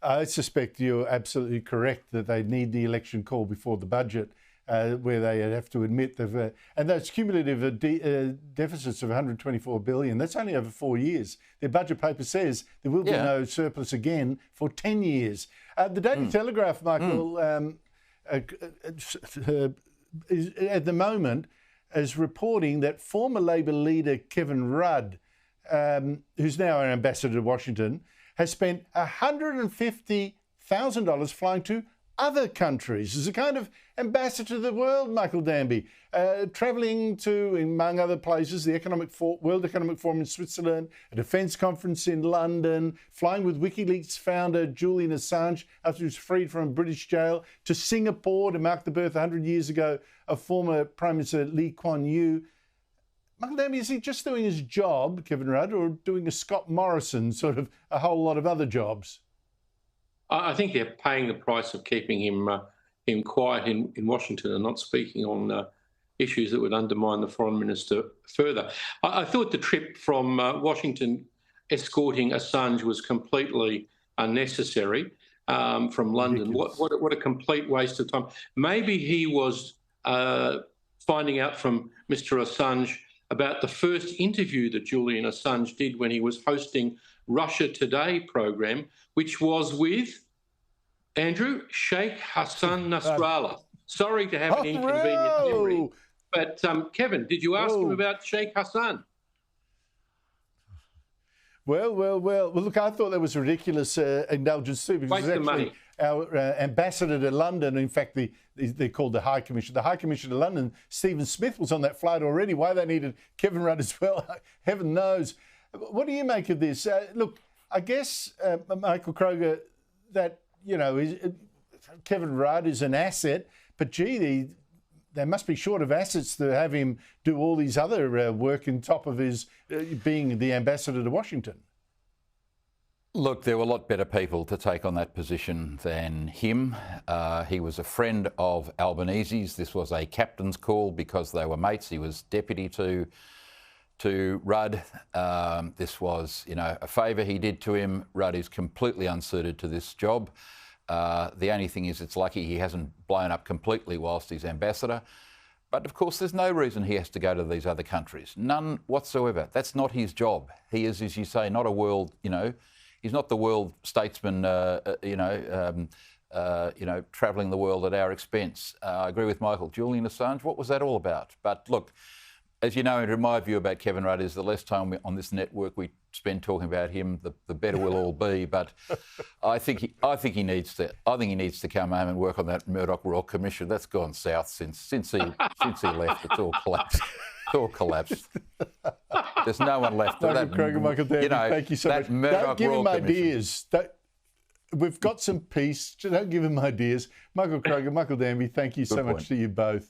I suspect you're absolutely correct that they need the election call before the budget, where they have to admit they've... and those cumulative deficits of $124 billion, that's only over 4 years. Their budget paper says there will be no surplus again for 10 years. The Daily Telegraph, Michael, is, at the moment, is reporting that former Labor leader Kevin Rudd, who's now an ambassador to Washington, has spent $150,000 flying to other countries as a kind of ambassador to the world, Michael Danby, travelling to, among other places, the World Economic Forum in Switzerland, a defence conference in London, flying with WikiLeaks founder Julian Assange after he was freed from a British jail, to Singapore to mark the birth 100 years ago of former Prime Minister Lee Kuan Yew. Michael Danby, is he just doing his job, Kevin Rudd, or doing a Scott Morrison, sort of a whole lot of other jobs? I think they're paying the price of keeping him quiet in Washington and not speaking on issues that would undermine the foreign minister further. I thought the trip from Washington escorting Assange was completely unnecessary from London. What a complete waste of time. Maybe he was finding out from Mr. Assange about the first interview that Julian Assange did when he was hosting Russia Today program, which was with, Andrew, Sheikh Hassan Nasrallah. Sorry to have an inconvenient memory, but Kevin, did you ask him about Sheikh Hassan? Well, look, I thought that was ridiculous indulgence too, because waste of money. Our ambassador to London, in fact, they're called the High Commission. The High Commissioner to London, Stephen Smith, was on that flight already. Why they needed Kevin Rudd as well, heaven knows. What do you make of this? Look, I guess, Michael Kroger, that, you know, Kevin Rudd is an asset, but gee, they must be short of assets to have him do all these other work on top of his being the ambassador to Washington. Look, there were a lot better people to take on that position than him. He was a friend of Albanese's. This was a captain's call because they were mates. He was deputy to Rudd. This was, you know, a favour he did to him. Rudd is completely unsuited to this job. The only thing is it's lucky he hasn't blown up completely whilst he's ambassador. But of course, there's no reason he has to go to these other countries. None whatsoever. That's not his job. He is, as you say, not a world, you know, he's not the world statesman, travelling the world at our expense. I agree with Michael. Julian Assange, what was that all about? But look, as you know, Andrew, my view about Kevin Rudd is the less time on this network we spend talking about him, the better we'll all be. But I think he needs to come home and work on that Murdoch Royal Commission. That's gone south since he left. It's all collapsed. It's all collapsed. There's no one left. Michael Danby, thank you so much. Don't give him ideas. We've got some peace. Don't give him ideas. Michael Kroger, Michael Danby, thank you so much to you both.